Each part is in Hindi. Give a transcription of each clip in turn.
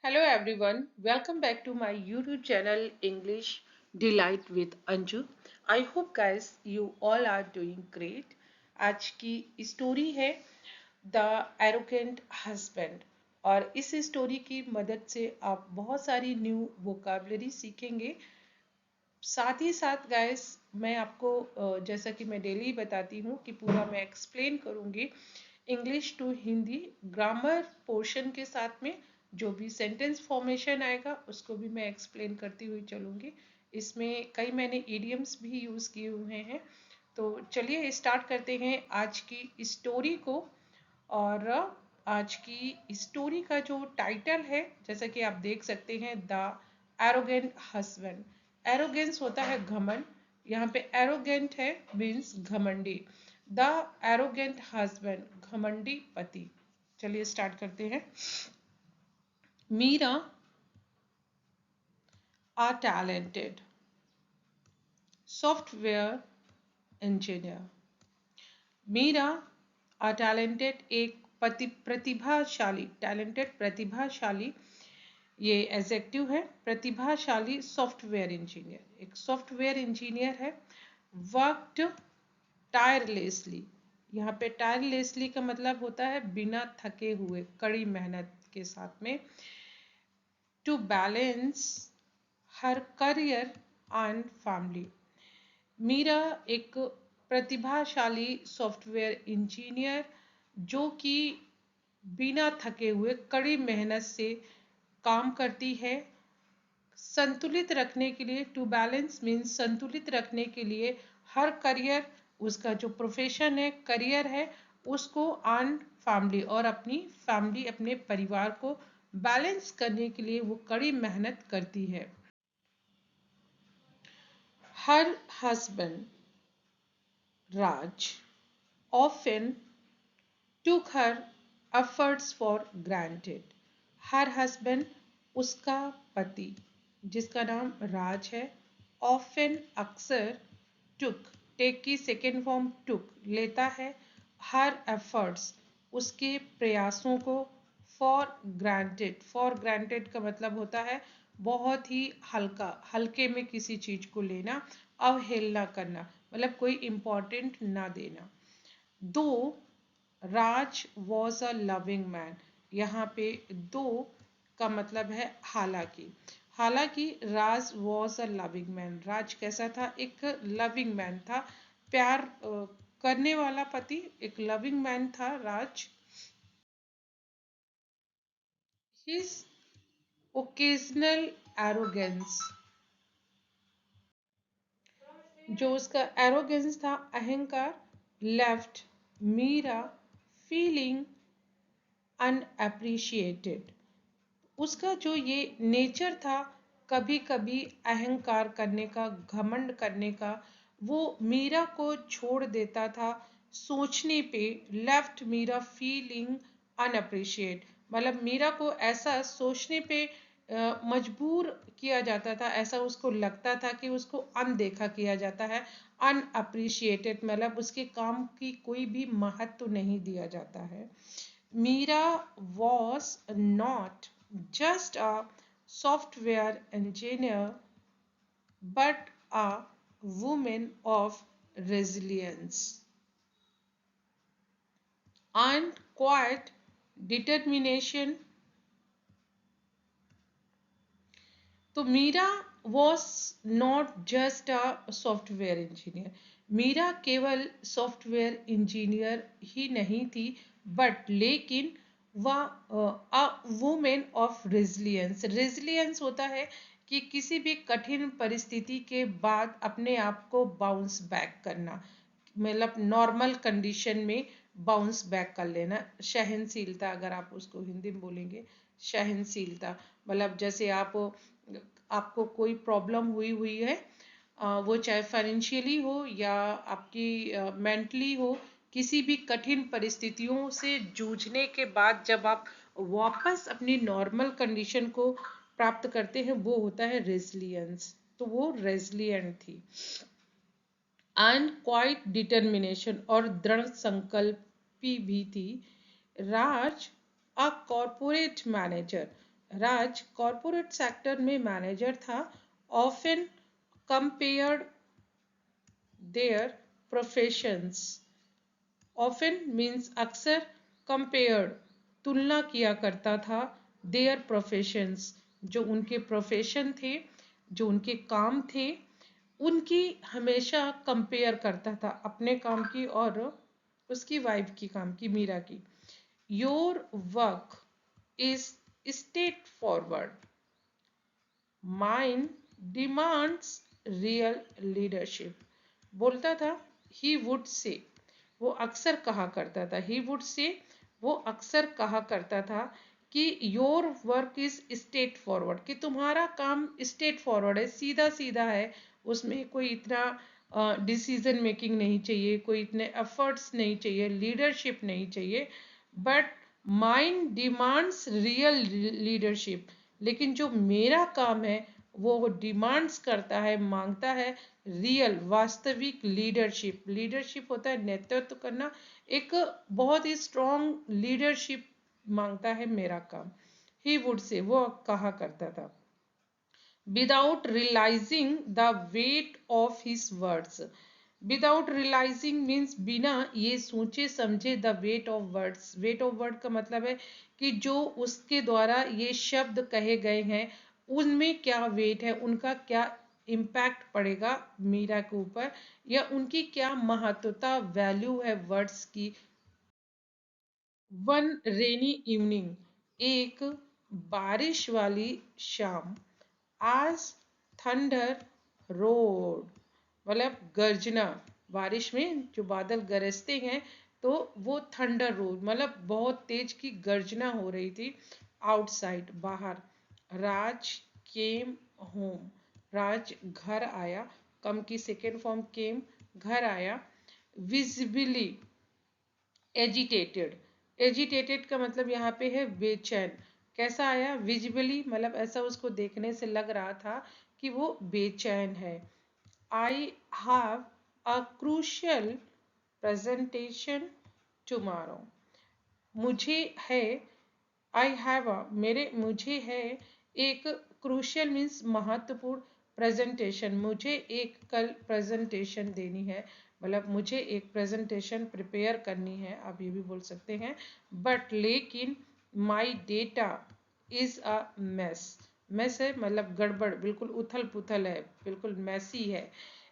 Hello everyone, welcome back to my YouTube channel English Delight with Anju. I hope guys you all are doing great. आज की स्टोरी है द एरोगेंट हस्बैंड और इस स्टोरी की मदद से आप बहुत सारी न्यू वोकाबलरी सीखेंगे। साथ ही साथ गाइस मैं आपको जैसा कि मैं डेली बताती हूँ कि पूरा मैं एक्सप्लेन करूँगी English to Hindi grammar portion के साथ में जो भी सेंटेंस फॉर्मेशन आएगा उसको भी मैं एक्सप्लेन करती हुई चलूँगी। इसमें कई मैंने इडियम्स भी यूज़ किए हुए हैं। तो चलिए स्टार्ट करते हैं आज की स्टोरी को। और आज की स्टोरी का जो टाइटल है जैसा कि आप देख सकते हैं द एरोगेंट हस्बैंड। एरोगेंस होता है घमंड, यहाँ पे एरोगेंट है मीन्स घमंडी। द एरोगेंट हस्बैंड घमंडी पति। चलिए स्टार्ट करते हैं। मीरा आ टैलेंटेड सॉफ्टवेयर इंजीनियर। मीरा आ टैलेंटेड एक प्रतिभाशाली, टैलेंटेड प्रतिभाशाली, ये एडजेक्टिव है। प्रतिभाशाली सॉफ्टवेयर इंजीनियर, एक सॉफ्टवेयर इंजीनियर है। वर्कड टायरलेसली, यहाँ पे टायरलेसली का मतलब होता है बिना थके हुए, कड़ी मेहनत के साथ में। To balance her career and family. Meera एक प्रतिभाशाली सॉफ्टवेयर इंजीनियर जो कि बिना थके हुए कड़ी मेहनत से काम करती है। संतुलित रखने के लिए, टू बैलेंस मीन्स संतुलित रखने के लिए हर करियर, उसका जो प्रोफेशन है, करियर है, उसको एंड फैमिली, और अपनी फैमिली, अपने परिवार को बैलेंस करने के लिए वो कड़ी मेहनत करती है। Her husband Raj often took her efforts for granted. Her husband उसका पति जिसका नाम राज है, often अक्सर, took टेक की सेकेंड फॉर्म took लेता है, हर efforts उसके प्रयासों को, for granted का मतलब होता है बहुत ही हल्का, हल्के में किसी चीज को लेना, अवहेलना करना, मतलब कोई इम्पोर्टेंट ना देना। दो राज वॉज अ लविंग मैन, यहाँ पे दो का मतलब है हालांकि। हालांकि राज वॉज अ लविंग मैन, राज कैसा था? एक लविंग मैन था, प्यार करने वाला पति, एक लविंग मैन था राज। हिज ओकेजनल एरोगेंस, जो उसका एरोगेंस था, अहंकार, लेफ्ट मीरा फीलिंग अनएप्रिशिएटेड, उसका जो ये नेचर था कभी कभी अहंकार करने का, घमंड करने का, वो मीरा को छोड़ देता था सोचने पे। लेफ्ट मीरा फीलिंग अनअप्रिशिएट, मतलब मीरा को ऐसा सोचने पे मजबूर किया जाता था, ऐसा उसको लगता था कि उसको अनदेखा किया जाता है। अनअप्रिशिएटेड मतलब उसके काम की कोई भी महत्व नहीं दिया जाता है। Mira was not just a software engineer but a woman of resilience and quiet determination। तो Meera was not just a software engineer, Meera केवल सॉफ्टवेयर इंजीनियर ही नहीं थी, बट लेकिन वह a women of resilience. Resilience होता है कि किसी भी कठिन परिस्थिति के बाद अपने आप को बाउंस बैक करना, मतलब नॉर्मल कंडीशन में बाउंस बैक कर लेना। सहनशीलता अगर आप उसको हिंदी में बोलेंगे, सहनशीलता मतलब जैसे आपको कोई प्रॉब्लम हुई हुई है, वो चाहे फाइनेंशियली हो या आपकी मेंटली हो, किसी भी कठिन परिस्थितियों से जूझने के बाद जब आप वापस अपनी नॉर्मल कंडीशन को प्राप्त करते हैं, वो होता है रेजिलियंस। तो वो रेजिलियंट थी। एंड क्वाइट डिटर्मिनेशन, और दृढ़ संकल्पी भी थी। Raj a corporate manager, Raj corporate sector में मैनेजर था। Often compared their professions. Often means अक्सर, कंपेयर्ड तुलना किया करता था, देयर प्रोफेशंस जो उनके प्रोफेशन थे, जो उनके काम थे, उनकी हमेशा कंपेयर करता था अपने काम की और उसकी वाइफ की काम की, मीरा की। Your work is straight forward, mine demands real leadership. बोलता था, ही वुड से, वो अक्सर कहा करता था, ही वुड से वो अक्सर कहा करता था कि your work is straight forward, कि तुम्हारा काम स्ट्रेट फॉरवर्ड है, सीधा सीधा है, उसमें कोई इतना डिसीजन मेकिंग नहीं चाहिए, कोई इतने एफर्ट्स नहीं चाहिए, लीडरशिप नहीं चाहिए। But mind demands real leadership, लेकिन जो मेरा काम है वो डिमांड्स करता है, मांगता है रियल वास्तविक लीडरशिप। लीडरशिप होता है नेतृत्व करना, एक बहुत ही स्ट्रॉन्ग लीडरशिप मांगता है मेरा काम। ही वुड से, वो कहा करता था, without realising the weight of his words. Without realising means बिना ये सोचे समझे the weight of words. Weight of word का मतलब है कि जो उसके द्वारा ये शब्द कहे गए हैं उनमें क्या वेट है, उनका क्या इम्पैक्ट पड़ेगा मीरा के ऊपर, या उनकी क्या महत्वता, वैल्यू है वर्ड्स की। वन रेनी इवनिंग, एक बारिश वाली शाम, आज थंडर रोड, मतलब गर्जना, बारिश में जो बादल गरजते हैं तो वो थंडर रोड, मतलब बहुत तेज की गर्जना हो रही थी आउटसाइड, बाहर। राज केम होम, राज घर आया, कम की सेकेंड फॉर्म केम, घर आया। विजिबली एजिटेटेड, एजिटेटेड का मतलब यहाँ पे है बेचैन। कैसा आया, विजिबली मतलब ऐसा उसको देखने से लग रहा था कि वो बेचैन है। I have a crucial presentation tomorrow, मुझे है, आई हैव अ मेरे, मुझे है एक, क्रूशियल मीन्स महत्वपूर्ण, प्रेजेंटेशन मुझे एक कल प्रेजेंटेशन देनी है, मतलब मुझे एक प्रेजेंटेशन प्रिपेयर करनी है, आप ये भी बोल सकते हैं। बट लेकिन my data is a mess, mess है मतलब गड़बड़, बिल्कुल उथल पुथल है, बिल्कुल मैसी है।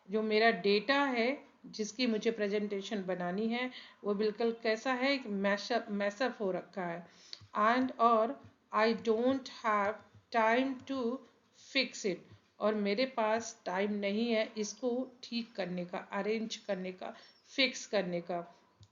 जो मेरा डेटा है जिसकी मुझे प्रेजेंटेशन बनानी है वो बिल्कुल कैसा है, मैशअप मैसअप हो रखा है। एंड और I don't have time to fix it, और मेरे पास टाइम नहीं है इसको ठीक करने का, अरेंज करने का, फिक्स करने का।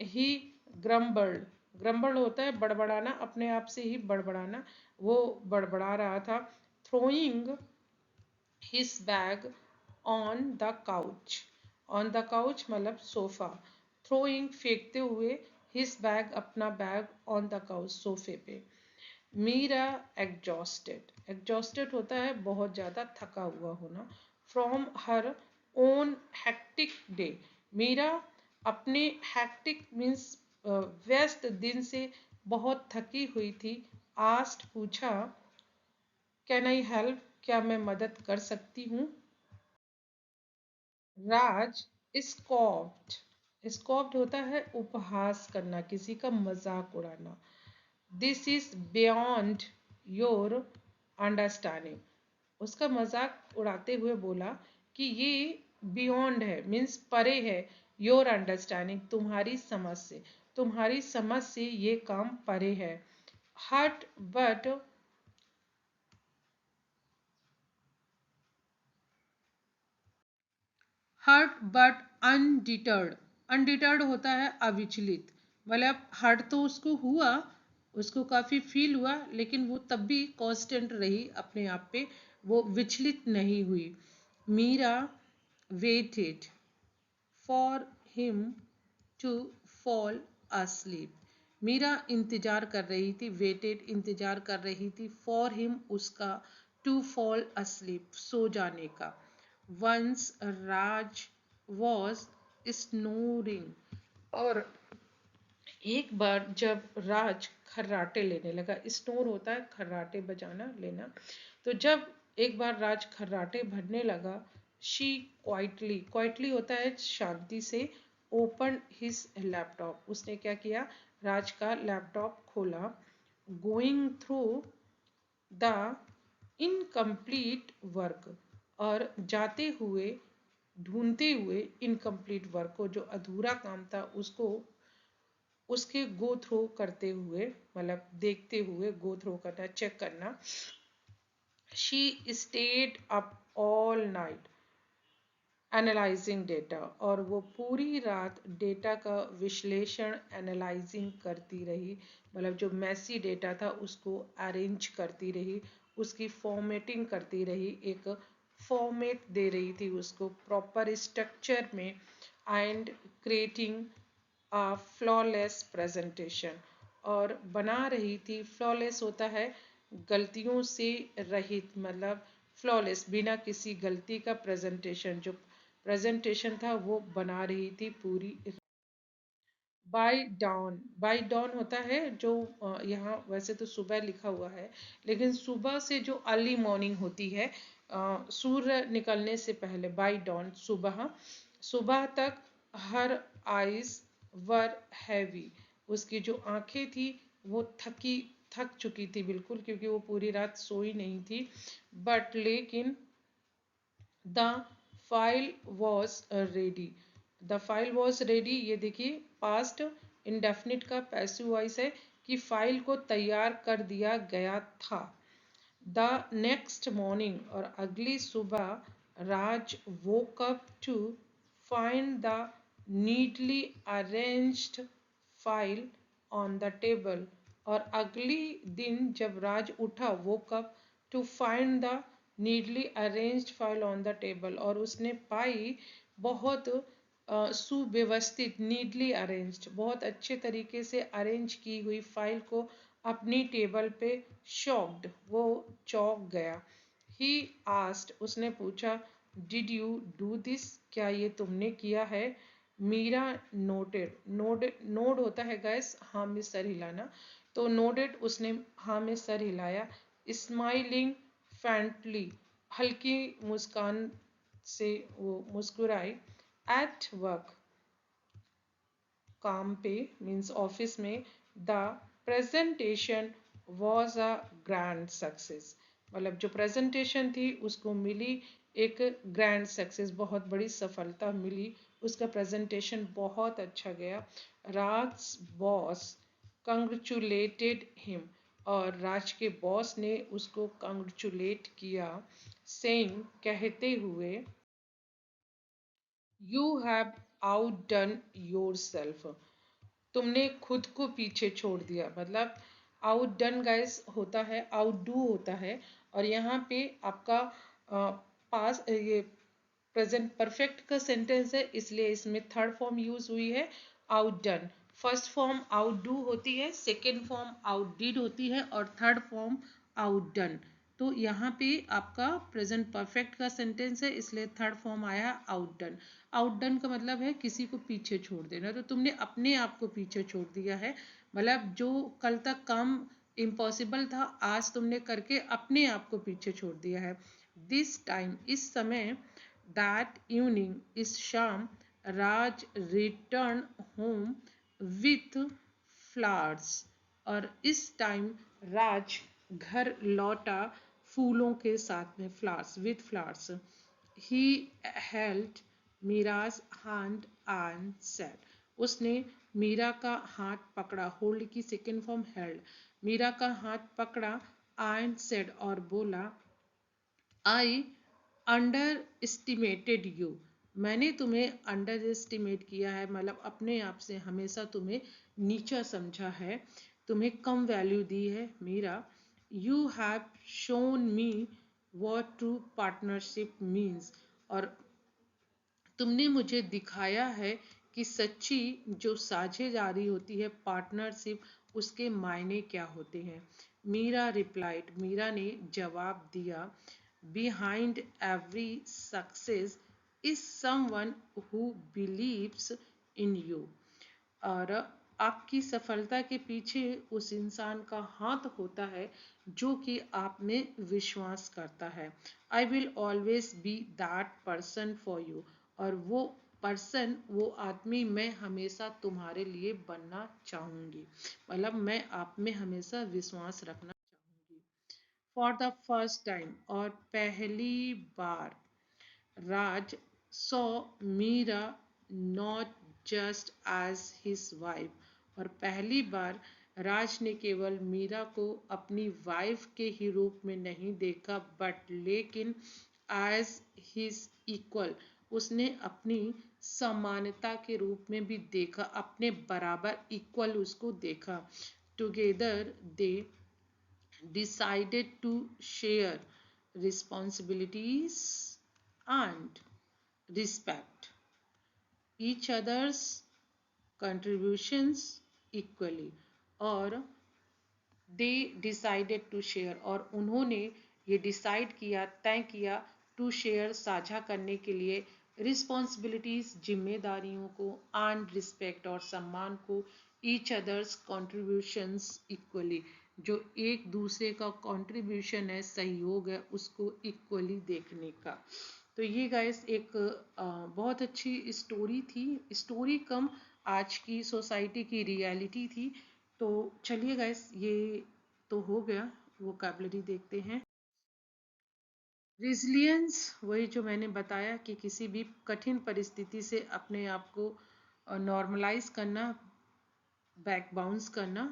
ही ग्रम्बल्ड, ग्रम्बल्ड होता है बड़बड़ाना, अपने आप से ही बड़बड़ाना, वो बड़बड़ा रहा था। Throwing his bag on the couch, on the couch मतलब सोफा, थ्रोइंग फेंकते हुए, हिज बैग अपना बैग, ऑन द काउच सोफे पे। मीरा एग्जॉस्टेड, एग्जॉस्टेड होता है बहुत ज़्यादा थका हुआ होना, from her own hectic day, Meera अपने हैक्टिक मीन्स व्यस्त दिन से बहुत थकी हुई थी। आस्ट पूछा, कैन आई हेल्प, क्या मैं मदद कर सकती हूँ। राज स्कॉप्ड, स्कॉप्ड होता है उपहास करना, किसी का मजाक उड़ाना। This is beyond your understanding, उसका मजाक उड़ाते हुए बोला कि ये बियॉन्ड है मीन्स परे है, योर अंडरस्टैंडिंग तुम्हारी समझ से, तुम्हारी समझ से ये काम परे है। Hurt but, hurt but undeterred, undeterred होता है अविचलित, मतलब हर्ट तो उसको हुआ, उसको काफ़ी फील हुआ, लेकिन वो तब भी कांस्टेंट रही अपने आप पे, वो विचलित नहीं हुई। Meera waited for him to fall asleep, Meera इंतजार कर रही थी, वेटेड इंतजार कर रही थी, फॉर हिम उसका, टू फॉल asleep सो जाने का। वंस राज वॉज स्नोरिंग, और एक बार जब राज खर्राटे लेने लगा, स्नोर होता है खर्राटे बजाना लेना, तो जब एक बार राज खर्राटे भरने लगा, शी क्वाइटली, क्वाइटली होता है शांति से, ओपन हिज लैपटॉप, उसने क्या किया, राज का लैपटॉप खोला, going through the incomplete work, और जाते हुए, ढूंढते हुए इनकम्प्लीट वर्क को, जो अधूरा काम था उसको, उसके गो थ्रो करते हुए, मतलब देखते हुए, गो थ्रो करना, चेक करना, she stayed up all night analysing data, और वो पूरी रात डेटा का विश्लेषण, एनालाइजिंग करती रही, मतलब जो मैसी डेटा था उसको अरेंज करती रही, उसकी फॉर्मेटिंग करती रही, एक फॉर्मेट दे रही थी उसको प्रॉपर स्ट्रक्चर में, एंड क्रिएटिंग फ्लॉलेस प्रेजेंटेशन, और बना रही थी, फ्लॉलेस होता है गलतियों से रहित, मतलब फ्लॉलेस, बिना किसी गलती का प्रेजेंटेशन, जो प्रेजेंटेशन था वो बना रही थी पूरी। बाय डॉन होता है जो यहाँ वैसे तो सुबह लिखा हुआ है, लेकिन सुबह से जो अर्ली मॉर्निंग होती है, सूर्य निकलने से पहले, बाय डॉन सुबह, सुबह तक हर आइज वर हैवी, उसकी जो आंखें थी वो थक चुकी थी बिल्कुल, क्योंकि वो पूरी रात सोई नहीं थी, बट लेकिन the file was ready, the file was ready, ये देखिए पास्ट इंडेफिनिट का पैसिव वॉइस है कि फाइल को तैयार कर दिया गया था। द नेक्स्ट मॉर्निंग, और अगली सुबह, राज woke up to find the neatly arranged file on the table, और अगली दिन जब राज उठा, woke up to find the neatly arranged file on the table, और उसने पाई बहुत सुव्यवस्थित, नीडली अरेंज्ड, बहुत अच्छे तरीके से अरेंज की हुई फाइल को अपनी टेबल पे, शॉक्ड, वो चौंक गया, ही आस्ट, उसने पूछा, डिड यू डू दिस, क्या ये तुमने किया है, मीरा नोटेड, नोड होता है गैस हाँ में सर हिलाना, तो नोडेड, उसने हाँ में सर हिलाया, स्माइलिंग फैंटली, हल्की मुस्कान से वो मुस्कुराई, एट वर्क, काम पे, मीन्स ऑफिस में, the presentation was a grand success, मतलब जो प्रेजेंटेशन थी उसको मिली एक ग्रैंड सक्सेस, बहुत बड़ी सफलता मिली, उसका प्रेजेंटेशन बहुत अच्छा गया, राज बॉस कंग्रेचुलेटेड हिम, और राज के बॉस ने उसको कंग्रेचुलेट किया, सेइंग, कहते हुए, यू हैव आउटडन योरसेल्फ, तुमने खुद को पीछे छोड़ दिया, मतलब आउट डन गाइस होता है, आउट डू होता है, और यहाँ पे आपका पास ये प्रेजेंट परफेक्ट का सेंटेंस है, इसलिए इसमें थर्ड फॉर्म यूज हुई है, out done, first form out do होती है, सेकेंड फॉर्म आउट डिड होती है, और थर्ड फॉर्म आउट डन, तो यहाँ पे आपका प्रेजेंट परफेक्ट का सेंटेंस है, इसलिए थर्ड फॉर्म आया आउट डन, आउट डन का मतलब है किसी को पीछे छोड़ देना, तो तुमने अपने आप को पीछे छोड़ दिया है, मतलब जो कल तक काम इम्पॉसिबल था, आज तुमने करके अपने आप को पीछे छोड़ दिया है, दिस टाइम, इस समय, दैट इवनिंग, इस शाम, राज रिटर्न होम विथ फ्लावर्स, और इस टाइम राज घर लौटा फूलों के साथ में, flowers, with flowers, he held mirage hand and said, उसने मीरा का हाथ पकड़ा, होल्ड की सेकेंड फॉर्म हेल्ड, मीरा का हाथ पकड़ा, एंड सेड, और बोला, आई अंडर एस्टिमेटेड यू, मैंने तुम्हें अंडर एस्टिमेट किया है, मतलब अपने आप से हमेशा तुम्हें नीचा समझा है, तुम्हें कम वैल्यू दी है Meera, you have shown me what true partnership means, और तुमने मुझे दिखाया है कि सच्ची जो साझेदारी होती है, पार्टनरशिप, उसके मायने क्या होते हैं, मीरा रिप्लाइड, मीरा ने जवाब दिया, behind every success is someone who believes in you, और आपकी सफलता के पीछे उस इंसान का हाथ होता है जो कि आप में विश्वास करता है। I will always be that person for you. और वो पर्सन, वो आदमी मैं हमेशा तुम्हारे लिए बनना चाहूंगी। मतलब मैं आप में हमेशा विश्वास रखना चाहूंगी। फॉर द फर्स्ट टाइम, और पहली बार, Raj saw Meera not just as his wife। और पहली बार राज ने केवल मीरा को अपनी वाइफ के ही रूप में नहीं देखा, बट लेकिन एज हिज इक्वल, उसने अपनी समानता के रूप में भी देखा, अपने बराबर इक्वल उसको देखा। Together they decided to share responsibilities and respect each other's contributions equally। और दे डिसाइडेड टू शेयर, और उन्होंने ये डिसाइड किया, तय किया, टू शेयर, साझा करने के लिए, रिस्पॉन्सिबिलिटीज, जिम्मेदारियों को, एंड रिस्पेक्ट, और सम्मान को, ईच अदर्स कॉन्ट्रीब्यूशंस इक्वली, जो एक दूसरे का कंट्रीब्यूशन है, सहयोग है, उसको इक्वली देखने का। तो ये गाइस एक बहुत अच्छी स्टोरी थी। स्टोरी कम आज की सोसाइटी की रियलिटी थी। तो चलिए गाइस, ये तो हो गया। वोकैबुलरी देखते हैं। रिजिलियंस, वही जो मैंने बताया कि किसी भी कठिन परिस्थिति से अपने आप को नॉर्मलाइज करना, बैक बाउंस करना,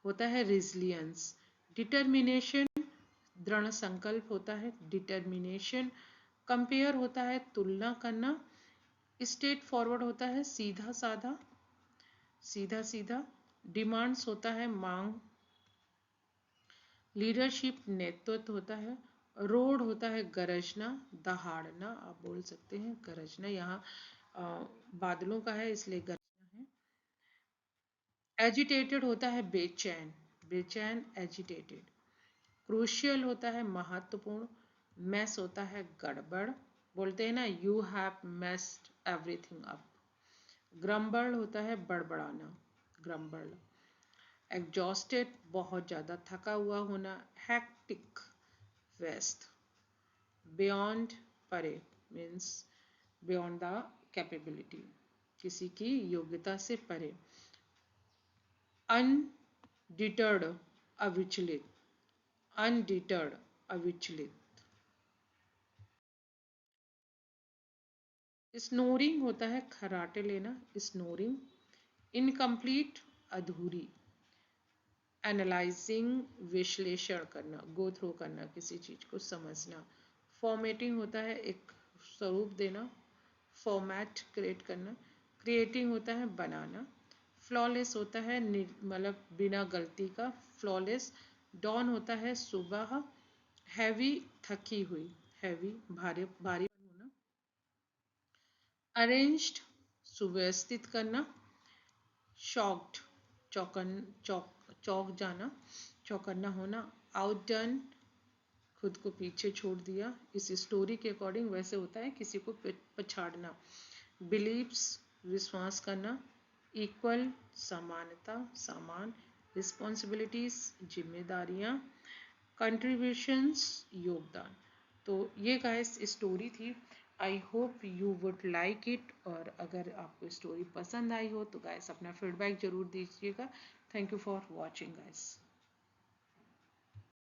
होता है रिजिलियंस। डिटर्मिनेशन, दृढ़ संकल्प होता है डिटर्मिनेशन। कंपेयर होता है तुलना करना। स्ट्रेट फॉरवर्ड होता है सीधा साधा, सीधा सीधा। डिमांड्स होता है मांग। लीडरशिप नेतृत्व होता है। रोड होता है गरजना, दहाड़ना, आप बोल सकते हैं गरजना। यहाँ बादलों का है इसलिए गरजना है। एजिटेटेड होता है बेचैन, बेचैन, एजिटेटेड। क्रूशियल होता है महत्वपूर्ण। मैस होता है गड़बड़, बोलते हैं ना you have messed everything up. Grumble होता है बड़बड़ाना, ग्रम्बल। एग्जॉस्टेड, बहुत ज़्यादा थका हुआ होना। हैक्टिक, व्यस्त। बियॉन्ड, परे, मीन्स बियॉन्ड द कैपेबिलिटी, किसी की योग्यता से परे। अनडिटर्ड, अविचलित, अनडिटर्ड, अविचलित। स्नोरिंग होता है खराटे लेना, स्नोरिंग। इनकम्प्लीट, अधूरी। एनालाइजिंग, विश्लेषण करना, गो थ्रू करना, किसी चीज को समझना। फॉर्मेटिंग होता है एक स्वरूप देना, फॉर्मेट क्रिएट करना। क्रिएटिंग होता है बनाना। फ्लॉलेस होता है मतलब बिना गलती का, फ्लॉलेस। डॉन होता है सुबह। हैवी, थकी हुई, हैवी, भारी, भारी होना। अरेंज्ड, सुव्यवस्थित करना। शॉक्ड, चौकन, चौक जाना, चौकन्ना होना। आउटडन, खुद को पीछे छोड़ दिया। इस स्टोरी के अकॉर्डिंग वैसे होता है किसी को पछाड़ना। बिलीव्स, विश्वास करना। इक्वल, समानता, समान। रिस्पॉन्सिबिलिटीज, जिम्मेदारियां। कंट्रीब्यूशंस, योगदान। तो ये गाइस स्टोरी थी। I hope you would like it. और अगर आपको स्टोरी पसंद आई हो तो गाइस अपना फीडबैक जरूर दीजिएगा। Thank you for watching guys.